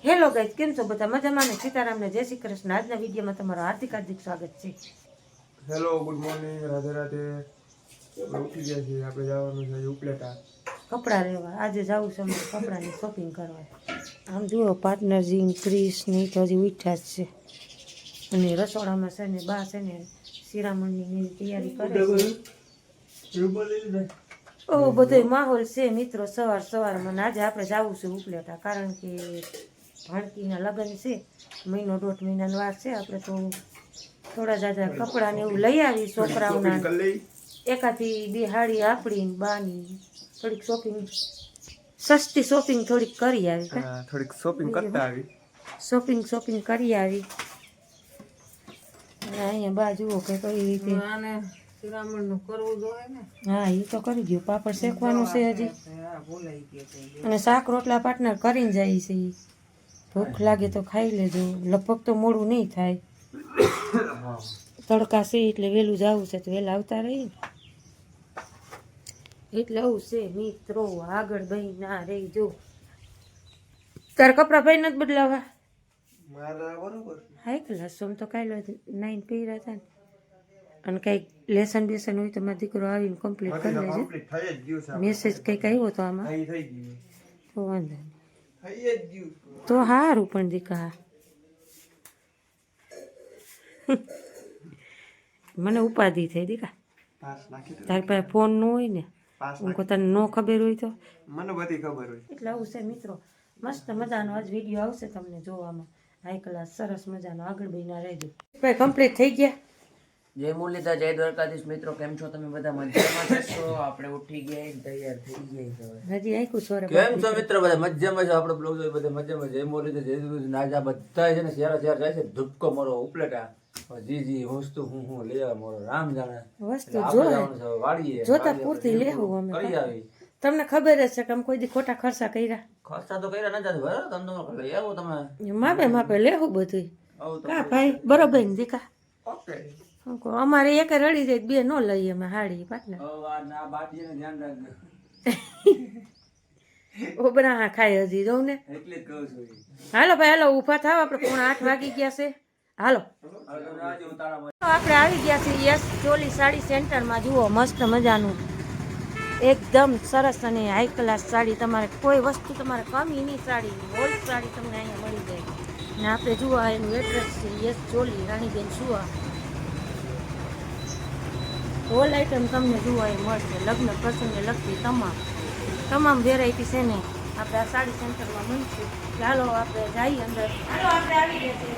Hello guys, કેમ છો બધા? મજામાં ને? સીતારામને જય શ્રી કૃષ્ણ. આજના વિડીયોમાં તમારું હાર્દિક સ્વાગત છે. Hello, good morning, Radhe Radhe. આપણે ઉઠી ગયા છીએ. આપણે જવાનું છે ઉપલેટા કપડાં લેવા. આજે જવું છે અમારે કપડાની શોપિંગ કરવા. આમ જુઓ, પાર્ટનરજી ક્રિસ ને તો હજી ઉઠ્યા જ છે. અને રસોડામાં છે ને બા છે ને શિરામણની તૈયારી કરે છે. ઓ બધો માહોલ છે મિત્રો સવારમાં. આજે આપણે જવું છે ઉપલેટા, કારણ કે ભાણકીના લગ્ન છે. મહિનો દોઢ મહિનાનો વાર છે. આપણે તો થોડા જાજા કપડાં ને એવું લઈ આવી છોકરાઓના. એકાથી બે હાડી આપણી બાની થોડીક શોપિંગ, સસ્તી શોપિંગ થોડીક કરી આવી. થોડીક શોપિંગ કરતા આવી. શોપિંગ કરી આવી. અહીંયા બાજુઓ કે કઈ રીતે શિરામણનું કરવું જોઈએ ને. હા, એ તો કરી દઉં. પાપડ શેકવાનું છે હજી. અને શાક રોટલા પાર્ટનર કરીને જાય છે. ભૂખ લાગે તો ખાઈ લેજો. લગભગ તો મોડું નહીં થાય. તડકા છે એટલે વહેલું જવું છે તો વહેલા આવતા રહી. એટલે આવું છે મિત્રો. આગળ ભાઈ ના રહી જો. તારા કપડા ભાઈ નથી બદલાવા? મારા બરોબર. હાઈ ક્લાસ સોમ તો કાલે 9 પહેર્યા હતા ને. અને કંઈક લેસન બેસન હોય તો મારો દીકરો આવીને કમ્પ્લીટ કરી લેજે. મેસેજ કંઈક આવ્યો તો આમાં તો વાંધો નહીં. તો સારું પણ દીકા મને ઉપાધિ થઈ દીકા. તારી પાસે ફોન ન હોય ને, તને ન ખબર હોય તો મને બધી ખબર હોય. એટલે આવું છે મિત્રો. મસ્ત મજાનો આજ વિડીયો આવશે તમને જોવામાં. હાઈ ક્લાસ સરસ મજાનો. આગળ બહીના રહેજો. ભાઈ કમ્પ્લીટ થઈ ગયા. જય મુરલીધર, જય દ્વારકાધીશ. મિત્રો કેમ છો તમે? બધા મજામાં છો? આપણે ઉઠી ગયા, તૈયાર થઈ ગયા. હજી આખું સોરે કેમ છો મિત્રો? બધા મજામાં છો? આપણે બ્લોગ જોઈ બધા મજામાં. જય મુરલીધર, જય દ્વારકાધીશ. નાજા બધા છે ને શેરા જાય છે. ધુપકો મારો ઉપલેટા. જી વસ્તુ હું લઈ આવે મારો રામ જાણે. વસ્તુ વાડીએ જોતા પૂરતી લેવું અમે કરી આવી. તમને ખબર જ છે કે અમે કોઈ દી ખોટા ખર્ચા કર્યા? ખર્ચા તો કર્યા નથી. બરાબર, તમે લઈ આવો. તમે માપે લેવું બધું. હા ભાઈ બરોબર ને દીકા. ઓકે. અમારે એક રડી જાય બે ન લઈએ અમે હાડી પાટલા. ના બાટીને ધ્યાન રાખજો. ઓબરા ખાઈ હજી જવું ને. એટલે જ કહું છું. હાલો ભાઈ હાલો, ઊભા થાવ. આપણે 8:30 વાગી ગયા છે. હાલો આપણે આવી ગયા છીએ યસ ચોલી સાડી સેન્ટરમાં. જુઓ મસ્ત મજાનું એકદમ સરસ અને હાઈ ક્લાસ સાડી. તમારે કોઈ વસ્તુ તમારે કમી નહીં. સાડી હોલ સાડી તમને અહીંયા મળી જાય. અને આપણે જુઓ એનું એડ્રેસ છે યસ ચોલી રાણીબેન સુવા. હોલ આઈટમ તમને જોવા એ મળશે. લગ્ન પ્રસંગે લગતી તમામ વેરાયટી છે ને આપણે આ સાડી સેન્ટરમાં મળશે. ચાલો આપણે જઈએ અંદર. ચાલો આપણે આવી ગયા છીએ.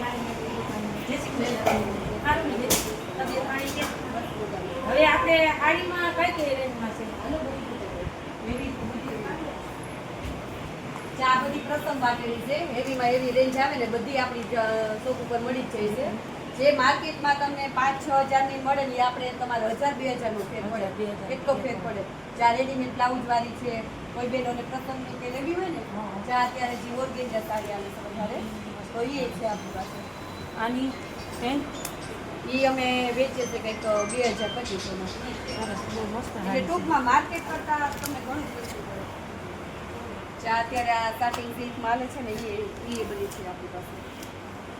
હવે આપણે સાડીમાં કઈ રેન્જમાં છે? ચા બધી પ્રસંગ માટેની છે. હેવીમાં એવી રેન્જ આવે ને બધી આપણી શોપ ઉપર મળી જ જાય છે. જે માર્કેટમાં તમને 5-6 હજારની મળે ને આપણે તમારે 1000-2000 નો ફેર પડે. એટલો ફેર પડે. ચા રેડીમેડ બ્લાઉઝ વાળી છે. કોઈ બેનોને પ્રસંગની કે લેવી હોય ને ચા અત્યારે જે ઓર્ગેન્જા સાડી આવે છે વધારે તો એ છે આપણી પાસે. આની પેન્ટ એ અમે વેચીએ છીએ કંઈક 2200-2500 એટલે ટૂંકમાં માર્કેટ કરતાં તમને ઘણું સસ્તું પડે. ચા અત્યારે આ સ્ટાર્ટિંગ સિલ્કમાં હાલે છે ને એ બધી છે આપણી પાસે.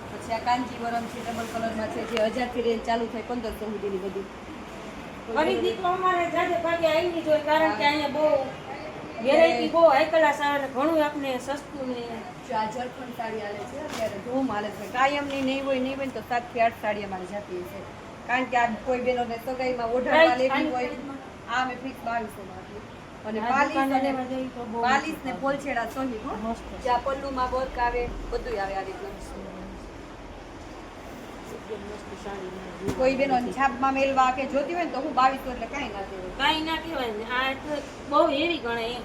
પછી આ કાંજીવરમ છે, ડબલ કલરમાં છે, જે 1000 થી રેન્જ ચાલુ થાય 1500 સુધીની બધી ખરીદી તો અમારે જાજે ભાગે આવી જોઈએ, કારણ કે અહીંયા બહુ વેરાયટી બહુ હાઈ ક્લાસ આવે ને ઘણું આપણે સસ્તું ને. આ ઝરખંડ સાડી આવે છે અત્યારે ધૂમ હાલે છે. કાયમની નહીં હોય તો 7 થી 8 સાડી અમારે જતી છે. કારણ કે આ કોઈ બહેનોને સગાઈમાં ઓઢાડવા લેવી હોય આ અમે ફિક્સ 2200 માં આપીએ. અને પાલીસ ને પોલછેડા સહિત જ્યાં પલ્લુમાં વર્ક આવે બધું આવે આ રીતના. કોઈ બેનો છાપમાં મેલવા કે જોતી હોય ને તો હું 2200 એટલે કાંઈ ના કહેવાય. ને આ બહુ હેવી ગણાય એમ.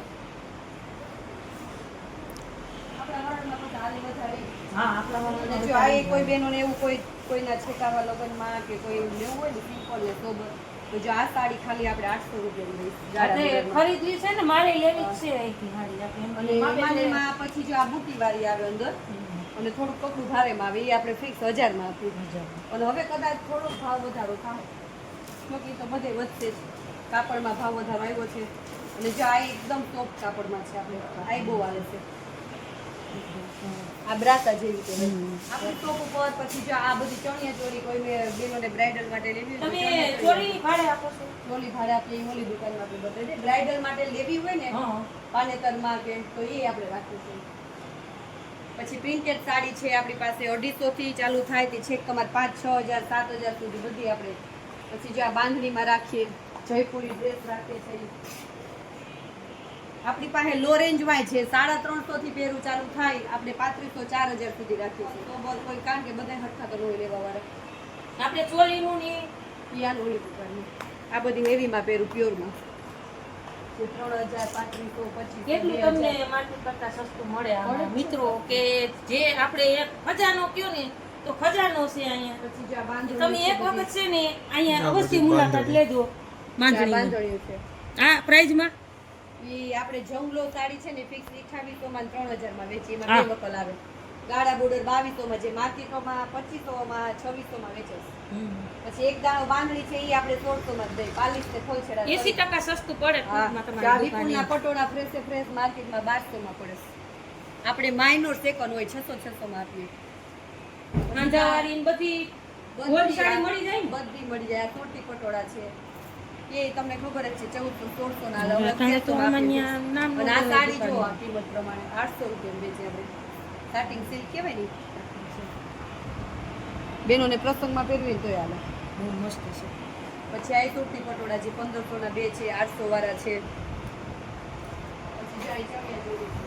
જો આ કોઈ બેનોને એવું કોઈના છેકાવા લગ્નમાં કે કોઈ લેવું હોય ને સિમ્પલ ને સોબર તો જો આ સાડી ખાલી આપણે 800 રૂપિયાની ખરીદવી છે ને મારે લેવી જ છે અહીંથી સાડી. એમાં પછી જો આ બુટી વાળી આવે અંદર અને થોડુંક કપડું ભારેમાં આવે એ આપણે ફિક્સ 1000 માં આપીએ. અને હવે કદાચ થોડોક ભાવ વધારો થાય જોકે તો બધે વધશે જ. કાપડમાં ભાવ વધારો આવ્યો છે. અને જો આ એકદમ ટોપ કાપડમાં છે આપણે આ બહુ આવે છે. આ બ્રાસા જેવી છે આપણી શોપ ઉપર. પછી જો આ બધી ચણિયા ચોળી કોઈને બેનોને બ્રાઇડલ માટે લેવી હોય તો તમે ચણિયા ચોરી ભાડે આપો છો? ચોલી ભાડે આપીએ એ ઓલી દુકાનમાં આપણે બતાવીએ. બ્રાઇડલ માટે લેવી હોય ને હા. પાનેતરમાં કે તો એ આપણે રાખીશું. પછી પ્રિન્ટેડ સાડી છે આપણી પાસે 250 થી ચાલુ થાય તે છેક તમારે 5,000, 6,000, 7,000 સુધી બધી આપણે. પછી જો આ બાંધણીમાં રાખીએ, જયપુરી ડ્રેસ રાખીએ છીએ આપણી પાસે. લો રેન્જમાં છે 350 થી પહેરું ચાલુ થાય આપણે 3,500, 4,000 સુધી રાખીએ છીએ. તો બોલ કોઈ કારણ કે બધા હરખા તો હોય લેવા વાળા. આપણે ચોરીનું ને યાર ઓલી દુકાનની આ બધી હેવીમાં પહેરું પ્યોરમાં 3,000, 3,500, 25,000, કેટલું તમને માર્કેટ કરતા સસ્તું મળે આમાં? મિત્રો કે જે આપણે એક ખજાનો કયો ને તો ખજાનો છે અહીંયા. પછી જો આ તમે બાંધણી એક વખત છે ને અહીંયા અવશ્ય મુલાકાત લેજો. માંગણીની બાંધણીઓ છે આ પ્રાઇઝમાં ઈ આપણે જંગલો સાડી છે ને ફિક્સ 2800 માં 3000 માં વેચી. હા. એમાં બે વકલ આવે. ગાળા બોર્ડર 2200 માં, જે માર્કેટોમાં 2500 માં, 2600 માં વેચે છે. પછી એક દાણો બાંધણી છે ઈ આપણે 1600 માં જ દઈ. પાલિશ ને ફોલ છેડા 80% સસ્તું પડે ટૂંકમાં તમારી વિપુલના દુકાને. પટોળા ફ્રેશ માર્કેટમાં 1200 માં પડે છે. આપણે માઇનોર સેકન્ડ હોય 600 માં આપીએ. કાંધાવાળી ને બધી ગોળ સાડી મળી જાય ને? બધી મળી જાય. આ સોટી પટોળા છે એ તમને ખબર જ છે 1400, 1600 ના અલગ અત્યારે તો 1300 માં અમાન્ય આપીએ. નામ અને આ નહોતું સાડી જો દુકાનમાં. આ કિંમત પ્રમાણે 800 રૂપિયા વેચે આપણે. સ્ટાર્ટિંગ સિલ્ક કહેવાય ને બેનોને પ્રસંગમાં પહેરવી તો હાલે. બહુ મસ્ત છે. પછી આ સોટી પટોળા જે 1500 ના બે છે, 800 વાળા છે. પછી જાય ચણિયા ચોળી છે.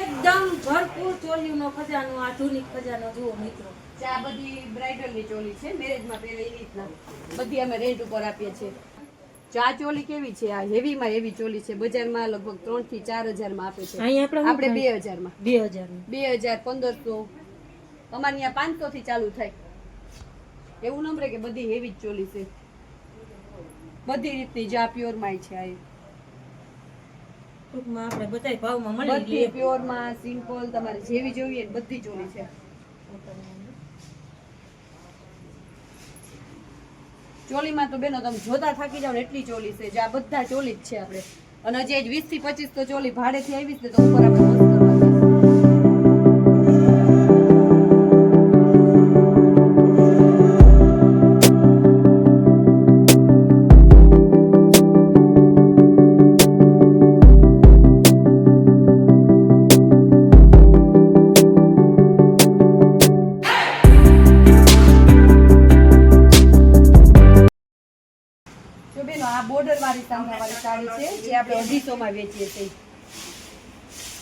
એકદમ ભરપૂર ચોલીનો ખજાનો, આધુનિક ખજાનો જુઓ મિત્રો. જે આ બધી બ્રાઇડલની ચોલી છે, મેરેજમાં પહેરે એવી રીતના બધી અમે રેન્ટ ઉપર આપીએ છીએ. જો આ ચોલી કેવી છે, આ હેવીમાં હેવી ચોલી છે, બજારમાં લગભગ 3 થી 4,000 માં આપે છે. અહીંયા આપણે 2,000 માં 2000 2,000, 1,500 અમારે અહીંયા 500 થી ચાલુ થાય. એવું નંબરે કે બધી હેવી જ ચોલી છે, બધી રીતની. જે આ પ્યોર માં છે, આ ટૂંકમાં આપણે બધાય ભાવમાં મળી બધી રહે. પ્યોર માં સિમ્પલ તમારે જેવી જોઈએ એ બધી ચોલી છે. ચોલીમાં તો બેનો તમે જોતા થાકી જાવ ને એટલી ચોલી છે. જે આ બધા ચોલી જ છે આપણે. અને હજી 20 થી 25 તો ચોલી ભાડેથી આવી છે, તો ઉપર આપણે મસ્ત કરવાની. જો બેનો આ બોર્ડર વાળી સાંધાવાળી સાડી છે, જે આપણે 250 માં વેચીએ છીએ.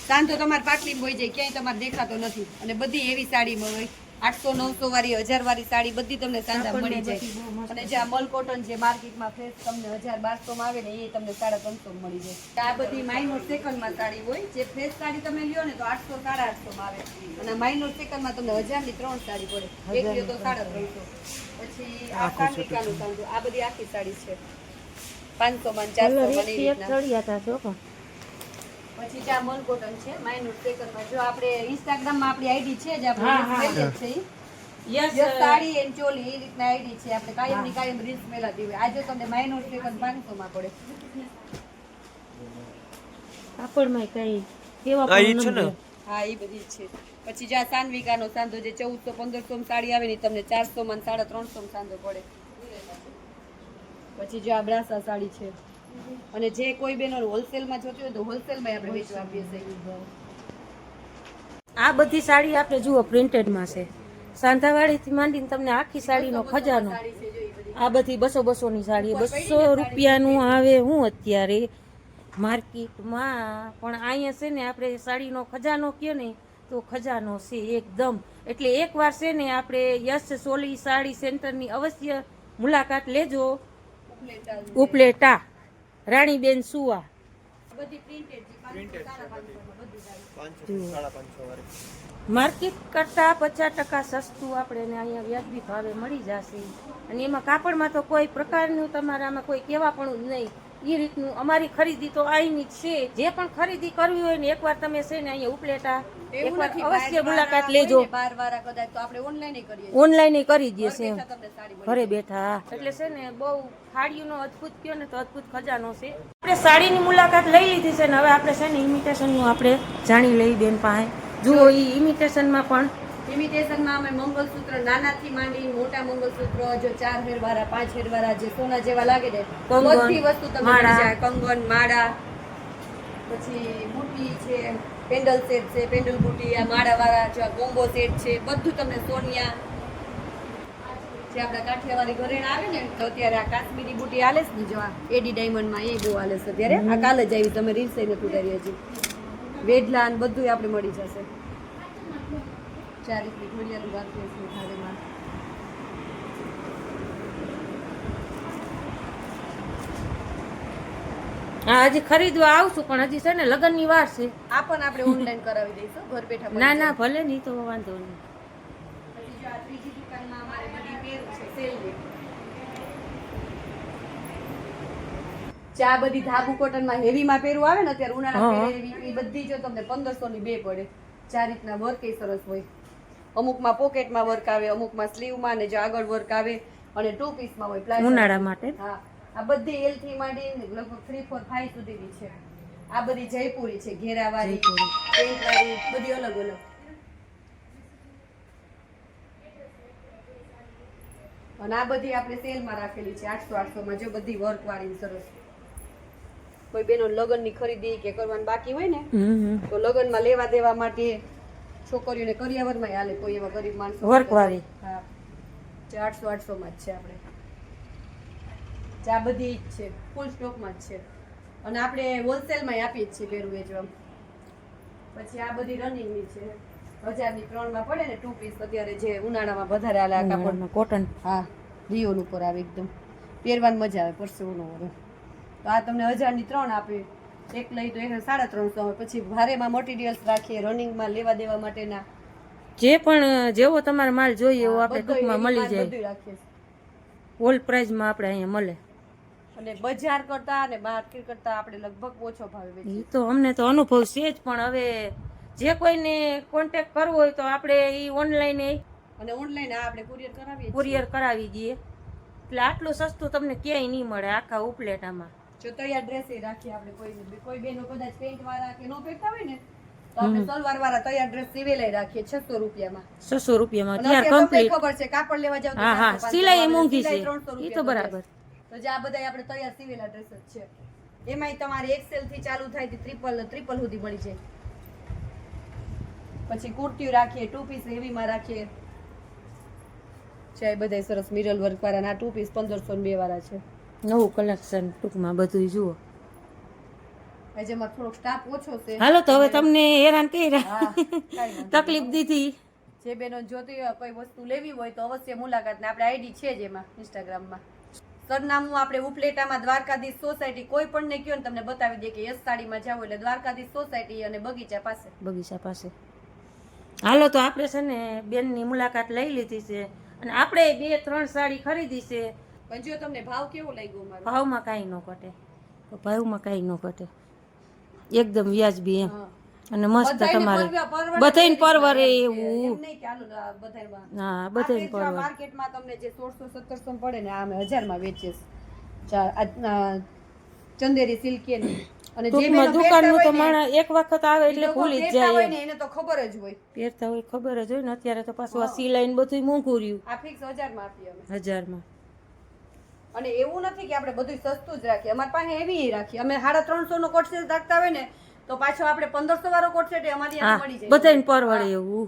સાંધો તમારે પાટલી હોય જાય, ક્યાંય તમારે દેખાતો નથી. અને બધી એવી સાડીમાં હોય 800, 900 વાળી, 1000 વાળી સાડી બધી તમને સાંધા મળી જાય. અને જે આ મલ કોટન જે માર્કેટમાં ફ્રેશ તમને 1000-1200 માં આવે ને એ તમને 350 માં મળી જાય. આ બધી માઇનોર સેકન્ડમાં સાડી હોય. જે ફ્રેશ સાડી તમે લ્યો ને તો 800, 850 માં આવે. અને માઇનોર સેકન્ડમાં તમને 1000 ની 3 સાડી પડે. એક લ્યો તો 350. પછી આ કાંતિકાનું સાંધો, આ બધી આખી સાડી છે 500 માં, 400 માં એવી રીતના. ચડિયાતા છો પણ. પછી જે આ મલ કોટન છે માઇનોર સેકન્ડમાં. જો આપણે ઇન્સ્ટાગ્રામમાં આપણી આઈડી છે, જે હા, હા. આપણે છે yes yes sari and choli એ રીતના આઈડી છે. આપણે કાયમની કાયમ રીલ્સ મેલાતી હોય. આજે તમને માઇનોર સેકન્ડ 500 માં પડે. કાપડમાં કઈ કેવા પણ નંબર. હા એ બધી જ છે. પછી જે આ સાન્વિકાનો સાંધો જે 1400-1500 માં સાડી આવે ને તમને 400 માં 350 માં સાંધો પડે. પછી જે આ બ્રાસા સાડી છે. અને જે કોઈ બેનો હોલસેલમાં જોતી હોય તો હોલસેલમાં આપણે વેચવા આપીએ છીએ. આ બધી સાડી આપણે જુઓ પ્રિન્ટેડમાં છે. સાંધાવાળીથી માંડીને તમને આખી સાડીનો ખજાનો. સાડી છે જો એ બધી. આ બધી 200 ની સાડી 200 રૂપિયાનું આવે. હું અત્યારે માર્કેટમાં પણ અહીંયા છે ને આપણે સાડીનો ખજાનો કહે ને તો ખજાનો છે એકદમ. એટલે એકવાર છે ને આપણે યશ સોલી સાડી સેન્ટરની અવશ્ય મુલાકાત લેજો. ઉપલેટા રાણીબેન સુવા. બધી પ્રિન્ટેડ છે 500, 550 માં બધી સાડી. માર્કેટ કરતાં 50% સસ્તું આપણે અહીંયા વ્યાજબી ભાવે મળી જશે. અને એમાં કાપડમાં તો કોઈ પ્રકારનું તમારામાં કોઈ કહેવાપણું જ નહીં. એ રીતનું અમારી ખરીદી તો અહીંની જ છે. જે પણ ખરીદી કરવી હોય ને એકવાર તમે છે ને અહીંયા ઉપલેટા એવું એકવાર નથી, અવશ્ય બહાર મુલાકાત વાળા લેજો. હોય ને, બહાર વાળા કદાચ તો આપણે ઓનલાઈન કરીએ છીએ. ઓનલાઈન કરી દઈએ ઘર છે બેઠા તમને સાડી મળી ઘરે બેઠા. એટલે છે ને બહુ સાડીઓનો અદ્ભુત કયો ને તો અદ્ભુત ખજાનો છે. આપણે સાડીની મુલાકાત લઈ લીધી છે ને હવે આપણે છે ને ઇમિટેશનનું આપણે જાણી લઈ બેન પાસે. જુઓ એ ઇમિટેશનમાં પણ ઇમિટેશનમાં અમે મંગળસૂત્ર નાનાથી માંડી મોટા મંગળસૂત્ર, જો 4 હેરવાળા 5 હેરવાળા જે સોના જેવા લાગે ને કંગન, બધી વસ્તુ તમને માળા. મળી જાય. કંગન, માળા, પછી બુટી છે, પેન્ડલ સેટ છે, પેન્ડલ બુટી, આ માળાવાળા જો કોમ્બો સેટ છે, બધું તમને સોનિયા જે આપણા કાઠિયાવાડી ઘરેણા આવે ને તો અત્યારે આ કાશ્મીરી બુટી આલે છે ને જો આ એડી ડાયમંડમાં એ બહુ આલે છે અત્યારે. આ કાલે જ આવી, તમે રીલ્સ નથી ઉતારી હજી. વેડલા ને બધું આપણે મળી જશે. 4 રીતની ઘડિયાળું રાખીએ છીએ થાળીમાં. હા હજી ખરીદવા આવશું પણ હજી છે ને લગ્નની વાર છે. આ પણ આપણે ઓનલાઈન કરાવી દઈશું ઘર બેઠા મળી ના જાય. ના ભલે નહીં તો વાંધો નહીં. પછી જો આ ત્રીજી દુકાનમાં અમારે બધી પહેરું છે સેલની. ચા બધી ધાબુ કોટનમાં હેવીમાં પહેરું આવે ને અત્યારે ઉનાળા હા. પહેરે એવી એ બધી જો તમને 1500 ની 2 પડે. 4 રીતના વર્ક એ સરસ હોય. અમુકમાં પોકેટમાં વર્ક આવે, અમુકમાં સ્લીવમાં ને જો આગળ વર્ક આવે અને 2 પીસમાં હોય પ્લાઝો. ઉનાળા માટે હા આ બધી એલ થી માંડીને લગભગ 3, 4, 5 સુધીની છે. આ બધી જયપુરી છે, ઘેરાવાળી, જયપુરી. પેન્ટવાળી, બધી અલગ અલગ. અને આ બધી આપણે સેલમાં રાખેલી છે 800 માં જો બધી વર્ક વાળી સરસ. કોઈ બેનો લગ્નની ખરીદી કે કરવાનું બાકી હોય ને તો લગ્નમાં લેવા દેવા માટે છોકરીઓને કરિયાવરમાં હાલે કોઈ એવા ગરીબ માણસો વર્કવાળી. હા જે 800 માં જ છે આપણે. આ બધી જ છે ફૂલ સ્ટોકમાં જ છે અને આપણે હોલસેલમાં આપીએ જ છીએ પહેરું વેચવા. પછી આ બધી રનિંગની છે 1000 ની 3 માં પડે ને 2 પીસ અત્યારે જે ઉનાળામાં વધારે હાલે આ કાપડ. કોટન. હા રિયોલ ઉપર આવે એકદમ પહેરવાની મજા આવે પરસેવો વરે. તો આ તમને 1000 ની 3 આપે. એક લઈ તો 350 આવે. પછી ભારેમાં મટીરિયલ્સ રાખીએ રનિંગમાં લેવા દેવા માટેના જે પણ જેવો તમારે માલ જોઈએ એવો આપણે બધું ટૂંકમાં મળી બધું જાય. રાખીએ હોલ પ્રાઇઝમાં આપણે અહીંયા મળે. અને બજાર કરતા અને માર્કેટ કરતા આપણે લગભગ ઓછો ભાવે વેચીએ. એ તો અમને તો અનુભવ છે જ પણ હવે જે કોઈને કોન્ટેક્ટ કરવો હોય તો આપણે એ ઓનલાઈન અને ઓનલાઈન આપણે કુરિયર કરાવીએ છીએ. કુરિયર કરાવી દઈએ એટલે આટલું સસ્તું તમને ક્યાંય નહીં મળે આખા ઉપલેટામાં. જો તૈયાર ડ્રેસ એ રાખીએ આપણે કોઈ બેનો કદાચ પેન્ટ વાળા કે નો પહેરતા હોય ને તો આપણે સલવાર વાળા તૈયાર ડ્રેસ સિવેલાઈ રાખીએ 600 રૂપિયામાં. 600 રૂપિયામાં અને ત્યાર અત્યારે તમને કમ્પ્લીટ. ખબર છે કાપડ લેવા જાવ તો હા હા 700, સિલાઈ 500 મોંઘી છે સિલાઈ 300 એ તો રૂપિયા બરાબર. તો જે આ બધા આપણે તૈયાર સિવેલા ડ્રેસ જ છે. એમાંય તમારે એક્સેલ થી ચાલુ થાય તો ટ્રિપલ સુધી મળી જાય. પછી કુર્તીઓ રાખીએ 2 પીસ હેવીમાં રાખીએ છે બધા સરસ મિરર વર્ક વાળા. આ 2 પીસ 1500 2 વાળા છે. નવું કલેક્શન ટૂંકમાં બધું જુઓ. જેમાં થોડોક સ્ટાફ ઓછો છે. હાલો તો હવે તમને હેરાન કર્યા હા, કાંઈ વાંધો તકલીફ દીધી. જે બેનો જોતી હોય કોઈ વસ્તુ લેવી હોય તો અવશ્ય મુલાકાત ને આપણે આઈડી છે જ એમાં ઇન્સ્ટાગ્રામમાં. સરનામું આપણે ઉપલેટામાં દ્વારકાધીશ સોસાયટી કોઈ પણ ને કયો ને તમને બતાવી દે કે યસ સાડીમાં જાવ એટલે દ્વારકાધીશ સોસાયટી અને બગીચા પાસે. બગીચા પાસે. હાલો તો આપણે છે ને બેનની મુલાકાત લઈ લીધી છે અને આપણે 2-3 સાડી ખરીદી છે. પણ જો તમને ભાવ કેવો લાગ્યો મારો? ભાવમાં કાંઈ ન ઘટે. ભાવમાં કાંઈ ન ઘટે. એકદમ વ્યાજબી એમ. હા. અને મસ્ત તમારે બધાને પરવરે એવું. હા બધાને પરવરે. માર્કેટમાં તમને જે 1600-1700 પડે ને આમે 1000 માં વેચીએ ચંદેરી સિલ્કી અને જે ટૂંકમાં દુકાનનું તો માણસ એક વખત આવે એટલે ભૂલી જ જાય એમ. એને તો ખબર જ હોય. પહેરતા હોય ખબર જ હોય ને અત્યારે તો પાછું આ સિલાઈ ને બધું મોંઘું રહ્યું આ ફિક્સ 1000 માં આપીએ અમે. 1000 માં. અને એવું નથી કે આપણે બધું સસ્તું જ રાખીએ. અમારી પાસે એવી રાખીએ. અમે 350 નો કોટ સેટ રાખતા હોય ને તો પાછો આપણે 1500 વાળો કોટ સેટ અમારી હા મળી જાય. બધાને પરવડે એવું.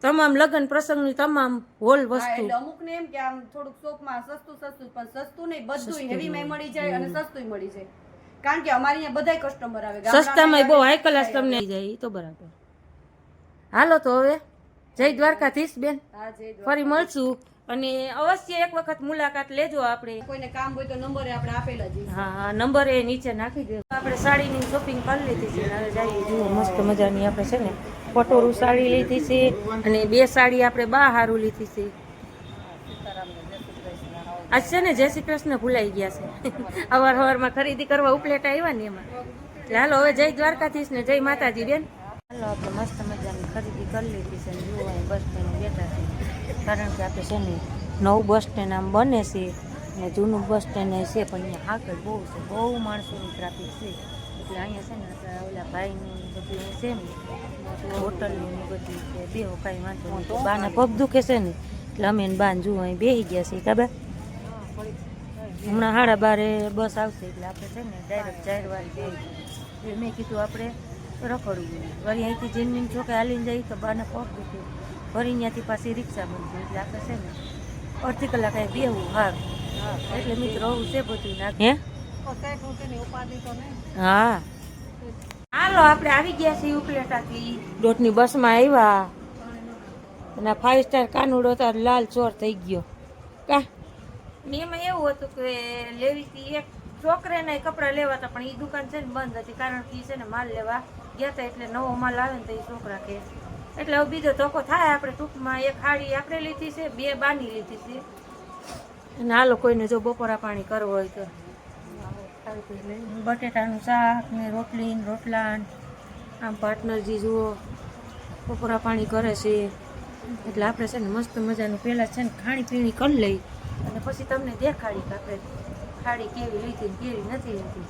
તમામ લગ્ન પ્રસંગની તમામ હોલ હા, વસ્તુ. એટલે અમુક ને એમ કે આમ થોડુંક શોપમાં સસ્તું પણ સસ્તું નહીં બધું હેવીમાં મળી જાય અને સસ્તું મળી જાય. કારણ કે અમારી અહીંયા બધાય કસ્ટમર આવે. સસ્તામાં બહુ હાઈ ક્લાસ તમને આવી જાય એ તો બરાબર. હાલો તો હવે જય દ્વારકાધીશ બેન. હા, જય દ્વારકા. ફરી મળશું અને અવશ્ય એક વખત મુલાકાત લેજો આપણે. કોઈને કામ હોય તો નંબરે આપણે આપેલા જ છે. હા હા નંબર એ નીચે નાખી દે. આપણે સાડીની શોપિંગ કરી લીધી છે હવે જઈએ. જુઓ મસ્ત મજાની આપણે છે ને પટોરું સાડી લીધી છે અને 2 સાડી આપણે હારું લીધી છે. આજ છે ને જય શ્રી કૃષ્ણ ભૂલાઈ ગયા છે. અવારમાં ખરીદી કરવા ઉપલેટા આવ્યા ને એમાં. એટલે હાલો હવે જય દ્વારકાધીશ ને જય માતાજી બેન. હાલો આપણે મસ્ત મજાની ખરીદી કરી લીધી છે અને જો અહીં બસ સ્ટેન્ડ બેઠા છે કારણ કે આપણે છે ને નવું બસ સ્ટેન્ડ આમ બને છે ને જૂનું બસ સ્ટેન્ડ છે પણ અહીંયા આગળ બહુ છે, બહુ માણસોની ટ્રાફિક છે એટલે અહીંયા છે ને આપણા ઓલા ભાઈનું બધું છે ને હોટલનું ને બધું છે બેહો કાંઈ વાંધો નહીં. બાને પગ દુખે છે ને એટલે અમે બાન જુઓ અહીં બેસી ગયા છીએ કાબા. હમણાં 12:30 બસ આવશે એટલે આપણે છે ને ડાયરેક્ટ 4 વાગે બેસી મેં કીધું આપણે રખડવું વળી અહીંથી જમીન ચોકે હાલીને જઈએ તો બાને પગ દુખે વળી ત્યાંથી પાછી રિક્ષા બનશે એટલે આપણે છે ને અડધી કલાક અહીં બેહવું સારું. એટલે મિત્રો આવું છે બધું હે હા. હાલો આપણે આવી ગયા છીએ ઉપલેટાથી દોઢની બસમાં આવ્યા અને 5 સ્ટાર કાનુડો તો લાલ ચોર થઈ ગયો કા. ને એમાં એવું હતું કે લેવી હતી એક છોકરાના કપડાં લેવા હતા પણ એ દુકાન છે ને બંધ હતી કારણ કે છે ને માલ લેવા ગયા હતા એટલે નવો માલ આવે ને તો એ છોકરા કે એટલે હવે બીજો ધોકો થાય. આપણે ટૂંકમાં એક હાડી આપણે લીધી છે, 2 બાની લીધી છે અને હાલો કોઈને જો બપોરા પાણી કરવો હોય તો બટેટાનું શાક ને રોટલી ને રોટલા આમ પાર્ટનરજી જુઓ બપોરા પાણી કરે છે એટલે આપણે છે ને મસ્ત મજાનું પહેલાં છે ને ખાણી પીણી કરી લઈ અને પછી તમને દેખાડી કે આપણે ખાડી કેવી લીધી ને કેવી નથી લીધી.